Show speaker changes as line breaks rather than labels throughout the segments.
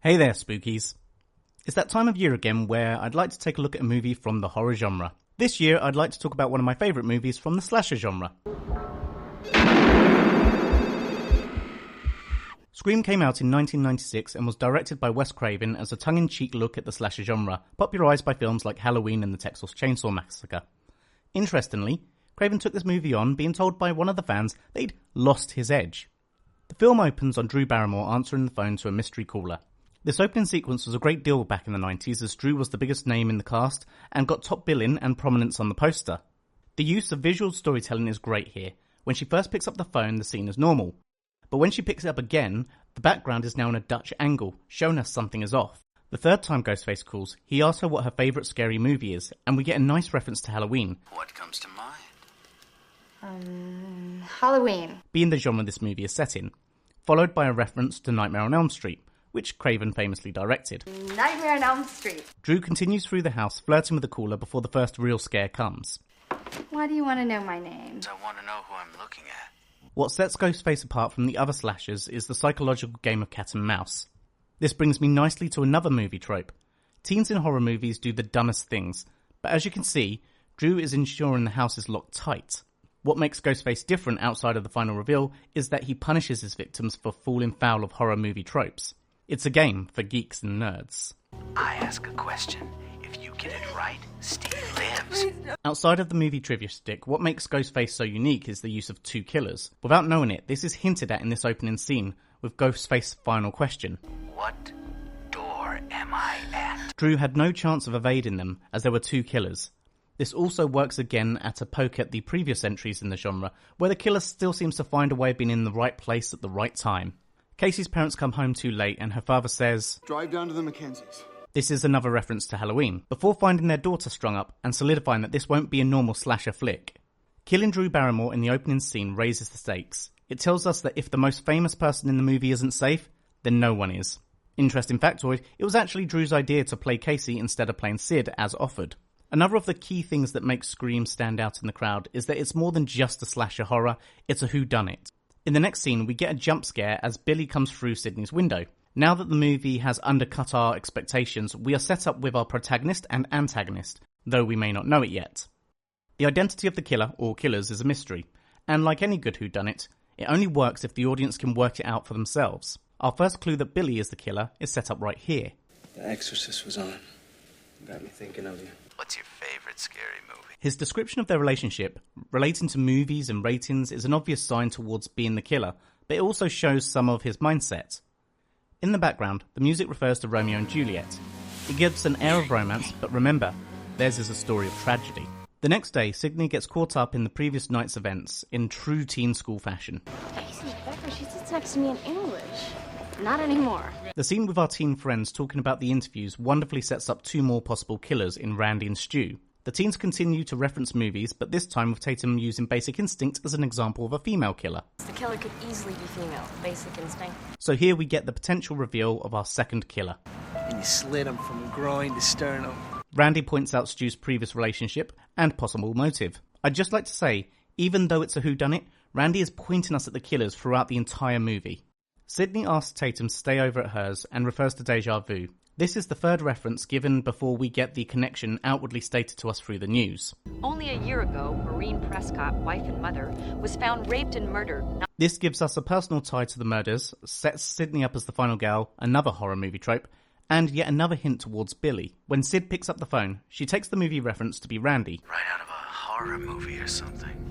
Hey there, spookies. It's that time of year again where I'd like to take a look at a movie from the horror genre. This year, I'd like to talk about one of my favourite movies from the slasher genre. Scream came out in 1996 and was directed by Wes Craven as a tongue-in-cheek look at the slasher genre, popularised by films like Halloween and the Texas Chainsaw Massacre. Interestingly, Craven took this movie on being told by one of the fans that he'd lost his edge. The film opens on Drew Barrymore answering the phone to a mystery caller. This opening sequence was a great deal back in the 90s as Drew was the biggest name in the cast and got top billing and prominence on the poster. The use of visual storytelling is great here. When she first picks up the phone, the scene is normal. But when she picks it up again, the background is now in a Dutch angle, showing us something is off. The third time Ghostface calls, he asks her what her favourite scary movie is, and we get a nice reference to Halloween.
What comes to mind?
Halloween.
Being the genre this movie is set in, followed by a reference to Nightmare on Elm Street, which Craven famously directed.
Nightmare on Elm Street.
Drew continues through the house, flirting with the caller before the first real scare comes.
Why do you want to know my name?
I want to know who I'm looking at.
What sets Ghostface apart from the other slashers is the psychological game of cat and mouse. This brings me nicely to another movie trope. Teens in horror movies do the dumbest things, but as you can see, Drew is ensuring the house is locked tight. What makes Ghostface different outside of the final reveal is that he punishes his victims for falling foul of horror movie tropes. It's a game for geeks and nerds.
I ask a question. If you get it right, Steve lives.
Outside of the movie trivia stick, what makes Ghostface so unique is the use of two killers. Without knowing it, this is hinted at in this opening scene with Ghostface's final question.
What door am I at?
Drew had no chance of evading them as there were two killers. This also works again at a poke at the previous entries in the genre, where the killer still seems to find a way of being in the right place at the right time. Casey's parents come home too late and her father says,
"Drive down to the Mackenzies."
This is another reference to Halloween, before finding their daughter strung up and solidifying that this won't be a normal slasher flick. Killing Drew Barrymore in the opening scene raises the stakes. It tells us that if the most famous person in the movie isn't safe, then no one is. Interesting factoid, it was actually Drew's idea to play Casey instead of playing Sid as offered. Another of the key things that makes Scream stand out in the crowd is that it's more than just a slasher horror, it's a whodunit. In the next scene, we get a jump scare as Billy comes through Sydney's window. Now that the movie has undercut our expectations, we are set up with our protagonist and antagonist, though we may not know it yet. The identity of the killer, or killers, is a mystery, and like any good whodunit, it only works if the audience can work it out for themselves. Our first clue that Billy is the killer is set up right here.
The Exorcist was on. Got me thinking of you.
What's your favorite scary movie?
His description of their relationship, relating to movies and ratings, is an obvious sign towards being the killer, but it also shows some of his mindset. In the background, the music refers to Romeo and Juliet. It gives an air of romance, but remember, theirs is a story of tragedy. The next day, Sydney gets caught up in the previous night's events in true teen school fashion.
Casey Becker, she just texted me in English. Not anymore.
The scene with our teen friends talking about the interviews wonderfully sets up two more possible killers in Randy and Stu. The teens continue to reference movies, but this time with Tatum using Basic Instinct as an example of a female killer.
The killer could easily be female. Basic Instinct.
So here we get the potential reveal of our second killer.
And you slit him from groin to sternum.
Randy points out Stu's previous relationship and possible motive. I'd just like to say, even though it's a whodunit, Randy is pointing us at the killers throughout the entire movie. Sydney asks Tatum to stay over at hers and refers to deja vu. This is the third reference given before we get the connection outwardly stated to us through the news.
Only a year ago, Maureen Prescott, wife and mother, was found raped and murdered.
This gives us a personal tie to the murders, sets Sydney up as the final gal, another horror movie trope, and yet another hint towards Billy. When Sid picks up the phone, she takes the movie reference to be Randy.
Right out of a horror movie or something.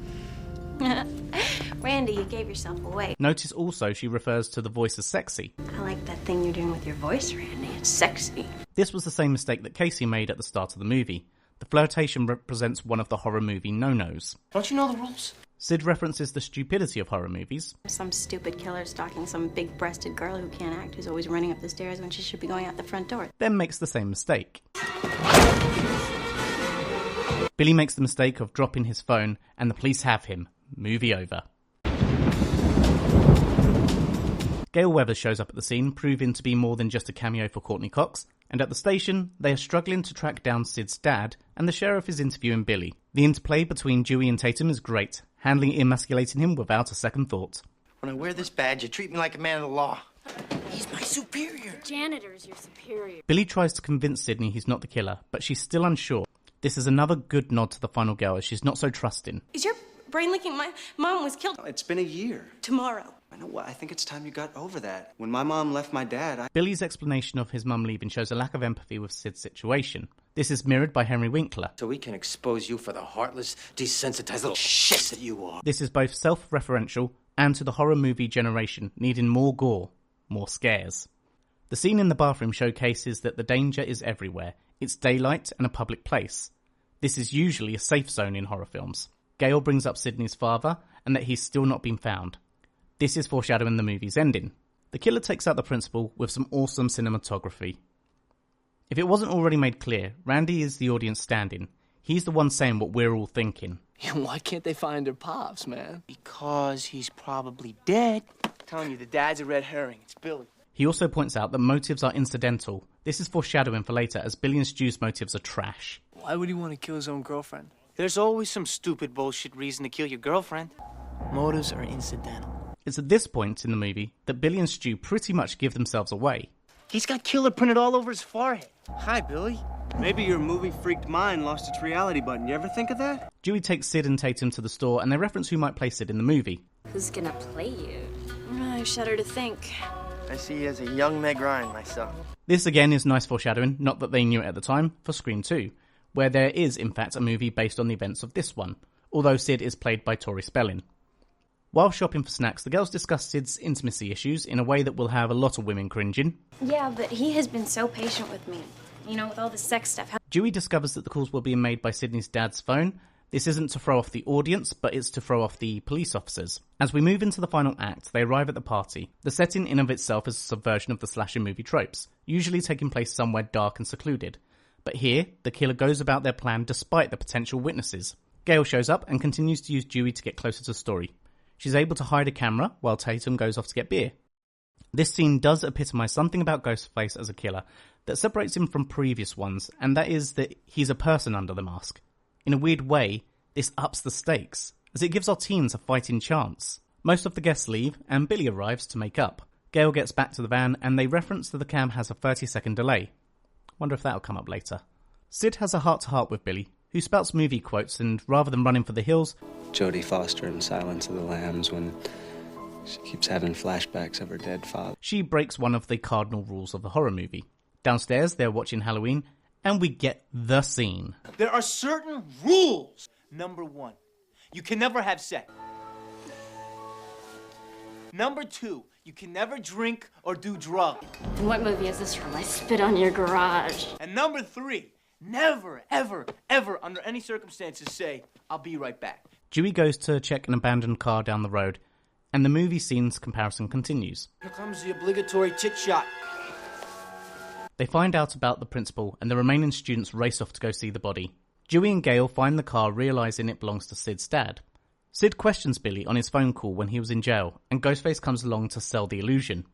Randy, you gave yourself away.
Notice also she refers to the voice as sexy.
I like that thing you're doing with your voice, Randy. It's sexy.
This was the same mistake that Casey made at the start of the movie. The flirtation represents one of the horror movie no-nos.
Don't you know the rules?
Sid references the stupidity of horror movies.
Some stupid killer stalking some big-breasted girl who can't act, who's always running up the stairs when she should be going out the front door.
Then makes the same mistake. Billy makes the mistake of dropping his phone, and the police have him. Movie over. Gail Weathers shows up at the scene, proving to be more than just a cameo for Courtney Cox, and at the station, they are struggling to track down Sid's dad, and the sheriff is interviewing Billy. The interplay between Dewey and Tatum is great, handling emasculating him without a second thought.
When I wear this badge, you treat me like a man of the law.
He's my superior.
Janitor's your superior.
Billy tries to convince Sydney he's not the killer, but she's still unsure. This is another good nod to the final girl, as she's not so trusting.
Is your brain leaking? My mom was killed
It's been a year.
tomorrow.
I know what. I think it's time you got over that. When my mom left my dad,
Billy's explanation of his mum leaving shows a lack of empathy with Sid's situation. This is mirrored by Henry Winkler.
So we can expose you for the heartless, desensitized little shit that you are.
This is both self-referential and to the horror movie generation, needing more gore, more scares. The scene in the bathroom showcases that the danger is everywhere. It's daylight and a public place. This is usually a safe zone in horror films. Gail brings up Sydney's father and that he's still not been found. This is foreshadowing the movie's ending. The killer takes out the principal with some awesome cinematography. If it wasn't already made clear, Randy is the audience standing. He's the one saying what we're all thinking.
Why can't they find their pops, man?
Because he's probably dead.
I'm telling you, the dad's a red herring. It's Billy.
He also points out that motives are incidental. This is foreshadowing for later, as Billy and Stu's motives are trash.
Why would he want to kill his own girlfriend?
There's always some stupid bullshit reason to kill your girlfriend. Motives are incidental.
It's at this point in the movie that Billy and Stu pretty much give themselves away.
He's got killer printed all over his forehead.
Hi, Billy. Maybe your movie-freaked mind lost its reality button. You ever think of that?
Dewey takes Sid and Tatum to the store, and they reference who might play Sid in the movie.
Who's gonna play you?
I shudder to think.
I see you as a young Meg Ryan myself.
This again is nice foreshadowing, not that they knew it at the time, for Scream 2, where there is in fact a movie based on the events of this one, although Sid is played by Tori Spelling. While shopping for snacks, the girls discuss Sid's intimacy issues in a way that will have a lot of women cringing.
Yeah, but he has been so patient with me. You know, with all the sex stuff.
Dewey discovers that the calls were being made by Sydney's dad's phone. This isn't to throw off the audience, but it's to throw off the police officers. As we move into the final act, they arrive at the party. The setting in of itself is a subversion of the slasher movie tropes, usually taking place somewhere dark and secluded. But here, the killer goes about their plan despite the potential witnesses. Gail shows up and continues to use Dewey to get closer to the story. She's able to hide a camera while Tatum goes off to get beer. This scene does epitomise something about Ghostface as a killer that separates him from previous ones, and that is that he's a person under the mask. In a weird way, this ups the stakes, as it gives our teens a fighting chance. Most of the guests leave, and Billy arrives to make up. Gail gets back to the van, and they reference that the cam has a 30-second delay. Wonder if that'll come up later. Sid has a heart-to-heart with Billy, who spouts movie quotes, and rather than running for the hills,
Jodie Foster in Silence of the Lambs when she keeps having flashbacks of her dead father.
She breaks one of the cardinal rules of the horror movie. Downstairs, they're watching Halloween, and we get the scene.
There are certain rules. Number 1, you can never have sex. Number 2, you can never drink or do drugs.
And what movie is this from? I spit on your garage.
And number 3, never, ever, ever, under any circumstances say, I'll be right back.
Dewey goes to check an abandoned car down the road, and the movie scene's comparison continues.
Here comes the obligatory tit shot.
They find out about the principal, and the remaining students race off to go see the body. Dewey and Gail find the car, realising it belongs to Sid's dad. Sid questions Billy on his phone call when he was in jail, and Ghostface comes along to sell the illusion.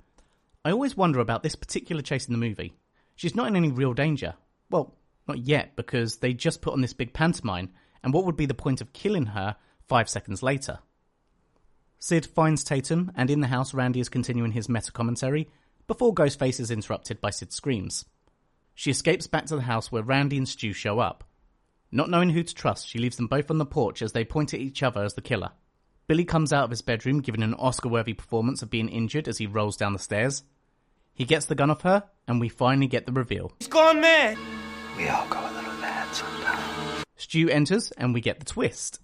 I always wonder about this particular chase in the movie. She's not in any real danger. Well, not yet, because they just put on this big pantomime, and what would be the point of killing her 5 seconds later? Sid finds Tatum, and in the house Randy is continuing his meta-commentary, before Ghostface is interrupted by Sid's screams. She escapes back to the house where Randy and Stu show up. Not knowing who to trust, she leaves them both on the porch as they point at each other as the killer. Billy comes out of his bedroom giving an Oscar-worthy performance of being injured as he rolls down the stairs. He gets the gun off her, and we finally get the reveal.
He's gone mad!
We all go a little mad sometimes.
Stu enters, and we get the twist.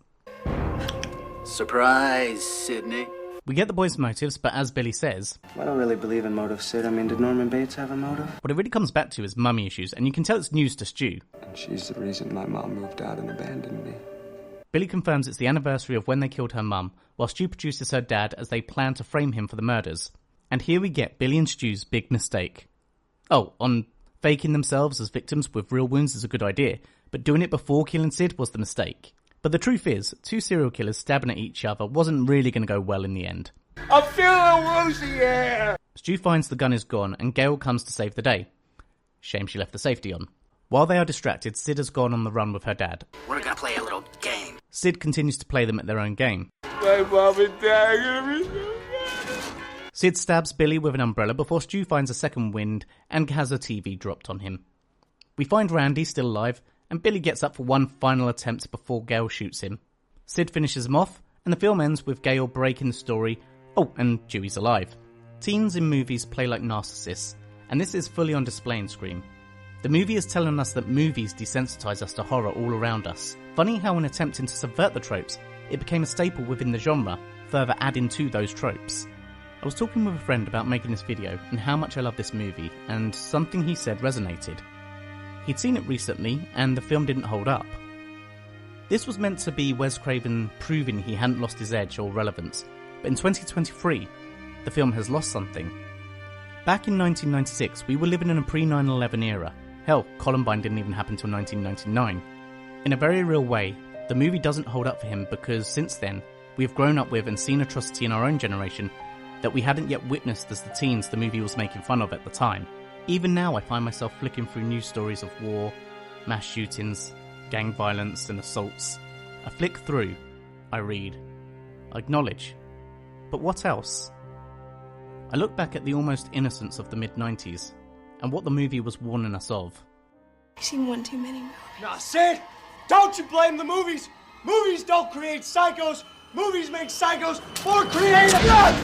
Surprise, Sydney.
We get the boys' motives, but as Billy says,
I don't really believe in motive, Sid. I mean, did Norman Bates have a motive?
what it really comes back to is mummy issues, and you can tell it's news to Stu.
And she's the reason my mom moved out and abandoned me.
Billy confirms it's the anniversary of when they killed her mum, while Stu produces her dad as they plan to frame him for the murders. And here we get Billy and Stu's big mistake. Oh, on faking themselves as victims with real wounds is a good idea, but doing it before killing Sid was the mistake. But the truth is, 2 serial killers stabbing at each other wasn't really going to go well in the end.
I'm feeling woozy here!
Stu finds the gun is gone and Gail comes to save the day. Shame she left the safety on. While they are distracted, Sid has gone on the run with her dad.
We're gonna play a little game.
Sid continues to play them at their own game.
My mom and dad are gonna be so
Sid stabs Billy with an umbrella before Stu finds a second wind and has a TV dropped on him. We find Randy still alive, and Billy gets up for one final attempt before Gale shoots him. Sid finishes him off, and the film ends with Gale breaking the story. Oh, and Dewey's alive. Teens in movies play like narcissists, and this is fully on display in Scream. The movie is telling us that movies desensitize us to horror all around us. Funny how in attempting to subvert the tropes, it became a staple within the genre, further adding to those tropes. I was talking with a friend about making this video and how much I love this movie, and something he said resonated. He'd seen it recently, and the film didn't hold up. This was meant to be Wes Craven proving he hadn't lost his edge or relevance, but in 2023, the film has lost something. Back in 1996, we were living in a pre-9/11 era. Hell, Columbine didn't even happen until 1999. In a very real way, the movie doesn't hold up for him because since then, we have grown up with and seen atrocity in our own generation that we hadn't yet witnessed as the teens the movie was making fun of at the time. Even now I find myself flicking through news stories of war, mass shootings, gang violence and assaults. I flick through, I read, I acknowledge. But what else? I look back at the almost innocence of the mid-90s and what the movie was warning us of.
I've seen one too many movies.
Nah, Sid! Don't you blame the movies! Movies don't create psychos! Movies make psychos more creative!